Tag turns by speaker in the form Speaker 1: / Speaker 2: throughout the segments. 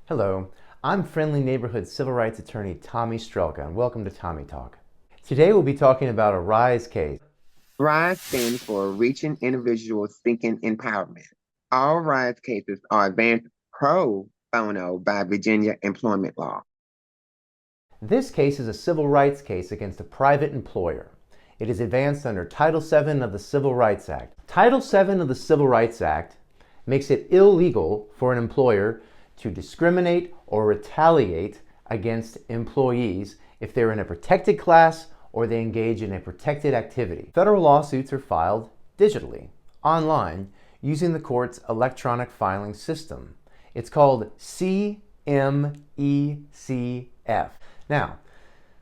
Speaker 1: Hello, I'm friendly neighborhood civil rights attorney Tommy Strelka, and welcome to Tommy Talk. Today we'll be talking about a RISE case.
Speaker 2: RISE stands for Reaching Individuals Seeking Empowerment. All RISE cases are advanced pro bono by Virginia employment law.
Speaker 1: This case is a civil rights case against a private employer. It is advanced under Title VII of the Civil Rights Act. Title VII of the Civil Rights Act makes it illegal for an employer to discriminate or retaliate against employees if they're in a protected class or they engage in a protected activity. Federal lawsuits are filed digitally, online, using the court's electronic filing system. It's called CMECF. Now,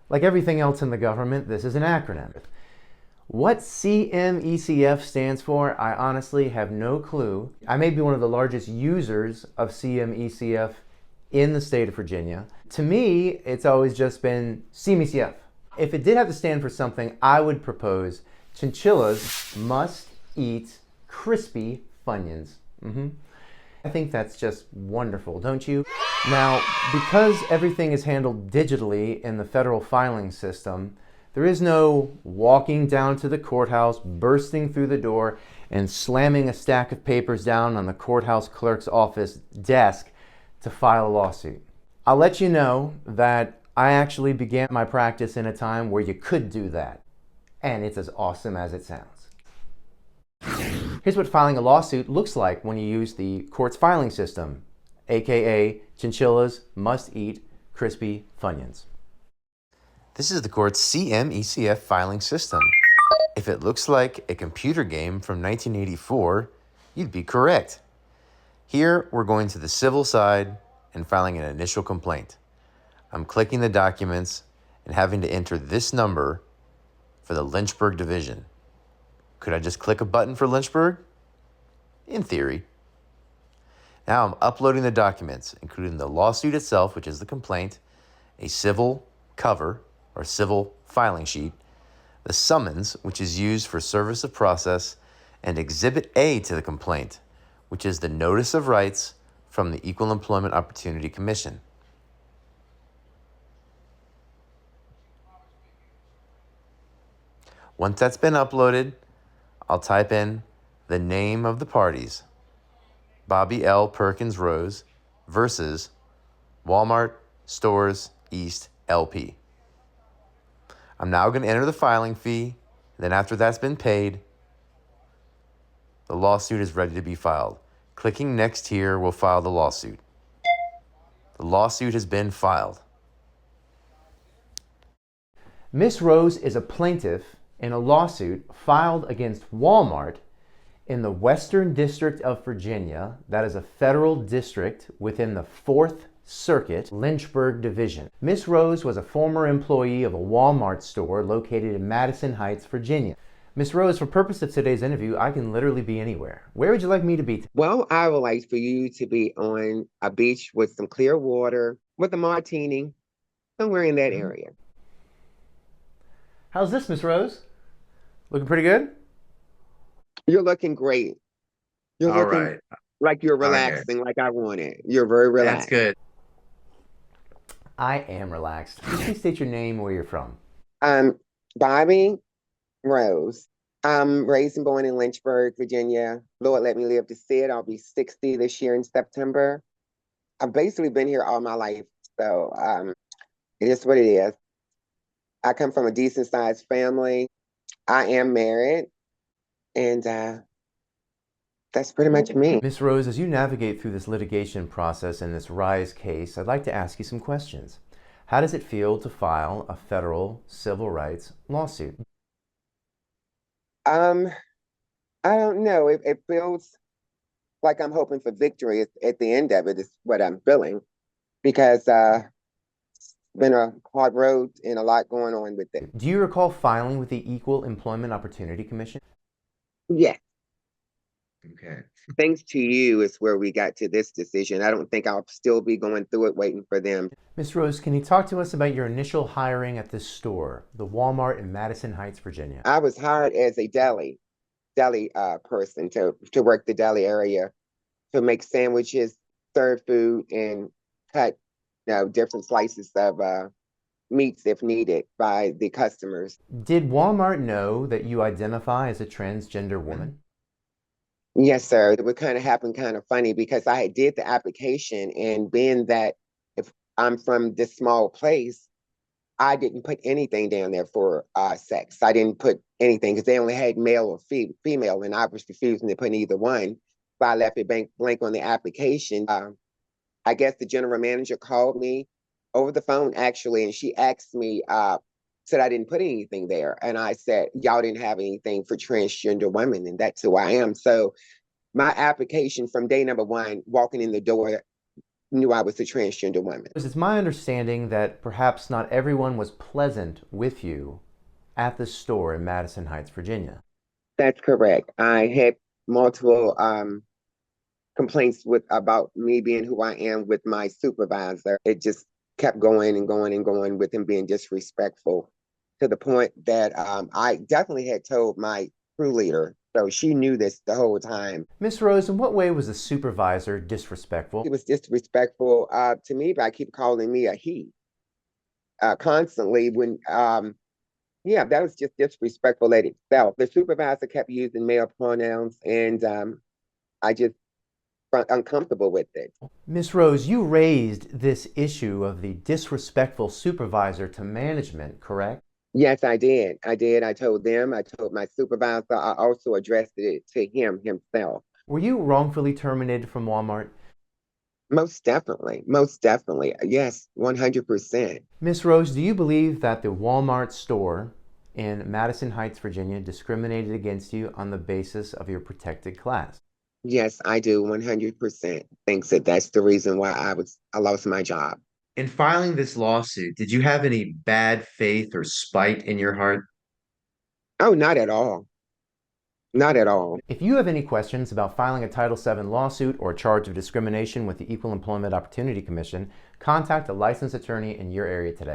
Speaker 1: like everything else in the government, this is an acronym. What CMECF stands for, I honestly have no clue. I may be one of the largest users of CMECF in the state of Virginia. To me, it's always just been CMECF. If it did have to stand for something, I would propose chinchillas must eat crispy Funyuns. I think that's just wonderful, don't you? Now, because everything is handled digitally in the federal filing system, there is no walking down to the courthouse, bursting through the door, and slamming a stack of papers down on the courthouse clerk's office desk to file a lawsuit. I'll let you know that I actually began my practice in a time where you could do that, and it's as awesome as it sounds. Here's what filing a lawsuit looks like when you use the court's filing system, aka chinchillas must eat crispy Funyuns. This is the court's CMECF filing system. If it looks like a computer game from 1984, you'd be correct. Here, we're going to the civil side and filing an initial complaint. I'm clicking the documents and having to enter this number for the Lynchburg Division. Could I just click a button for Lynchburg? In theory. Now I'm uploading the documents, including the lawsuit itself, which is the complaint, a civil cover, or civil filing sheet, the summons, which is used for service of process, and Exhibit A to the complaint, which is the Notice of Rights from the Equal Employment Opportunity Commission. Once that's been uploaded, I'll type in the name of the parties, Bobbi L. Perkins Rose versus Wal-Mart Stores East LP. I'm now going to enter the filing fee. Then after that's been paid, the lawsuit is ready to be filed. Clicking next here will file the lawsuit. The lawsuit has been filed. Miss Rose is a plaintiff in a lawsuit filed against Wal-Mart in the Western District of Virginia. That is a federal district within the 4th Circuit, Lynchburg Division. Miss Rose was a former employee of a Wal-Mart store located in Madison Heights, Virginia. Miss Rose, for purpose of today's interview, I can literally be anywhere. Where would you like me to be?
Speaker 2: Well, I would like for you to be on a beach with some clear water, with a martini, somewhere in that area.
Speaker 1: How's this, Miss Rose? Looking pretty good?
Speaker 2: You're looking great. You're
Speaker 3: All
Speaker 2: looking
Speaker 3: right.
Speaker 2: like you're
Speaker 3: Okay.
Speaker 2: relaxing, like I wanted. You're very
Speaker 3: That's
Speaker 2: relaxed.
Speaker 3: good.
Speaker 1: I am relaxed. Please state your name and where you're from.
Speaker 2: Bobbi Rose. I'm raised and born in Lynchburg, Virginia. Lord let me live to see it. I'll be 60 this year in September. I've basically been here all my life, so it is what it is. I come from a decent sized family. I am married, and that's pretty much me.
Speaker 1: Miss Rose, as you navigate through this litigation process in this RISE case, I'd like to ask you some questions. How does it feel to file a federal civil rights lawsuit?
Speaker 2: I don't know. It feels like I'm hoping for victory at the end of it, is what I'm feeling, because it's been a hard road and a lot going on with it.
Speaker 1: Do you recall filing with the Equal Employment Opportunity Commission?
Speaker 2: Yes.
Speaker 3: Okay.
Speaker 2: Thanks to you is where we got to this decision. I don't think I'll still be going through it waiting for them.
Speaker 1: Miss Rose, can you talk to us about your initial hiring at this store, the Wal-Mart in Madison Heights, Virginia?
Speaker 2: I was hired as a deli person to work the deli area, to make sandwiches, serve food, and cut, different slices of meats if needed by the customers.
Speaker 1: Did Walmart know that you identify as a transgender woman?
Speaker 2: Yes, sir. It would kind of happen kind of funny because I had did the application, and being that if I'm from this small place, I didn't put anything down there for sex. I didn't put anything because they only had male or female, and I was refusing to put either one. So I left it blank on the application. I guess the general manager called me over the phone actually, and she asked me, said I didn't put anything there. And I said, y'all didn't have anything for transgender women, and that's who I am. So my application from day number one, walking in the door, knew I was a transgender woman.
Speaker 1: It's my understanding that perhaps not everyone was pleasant with you at the store in Madison Heights, Virginia.
Speaker 2: That's correct. I had multiple complaints about me being who I am with my supervisor. It just kept going and going and going with him being disrespectful to the point that I definitely had told my crew leader. So she knew this the whole time.
Speaker 1: Miss Rose, in what way was the supervisor disrespectful?
Speaker 2: He was disrespectful to me by keep calling me a he constantly when, yeah, that was just disrespectful at itself. The supervisor kept using male pronouns, and I just felt uncomfortable with it.
Speaker 1: Miss Rose, you raised this issue of the disrespectful supervisor to management, correct?
Speaker 2: Yes, I did. I told them, I told my supervisor, I also addressed it to him himself.
Speaker 1: Were you wrongfully terminated from Walmart?
Speaker 2: Most definitely. Most definitely. Yes, 100%.
Speaker 1: Miss Rose, do you believe that the Wal-Mart store in Madison Heights, Virginia discriminated against you on the basis of your protected class?
Speaker 2: Yes, I do 100%. Thinks that that's the reason why I lost my job.
Speaker 3: In filing this lawsuit, did you have any bad faith or spite in your heart?
Speaker 2: Oh, not at all. Not at all.
Speaker 1: If you have any questions about filing a Title VII lawsuit or charge of discrimination with the Equal Employment Opportunity Commission, contact a licensed attorney in your area today.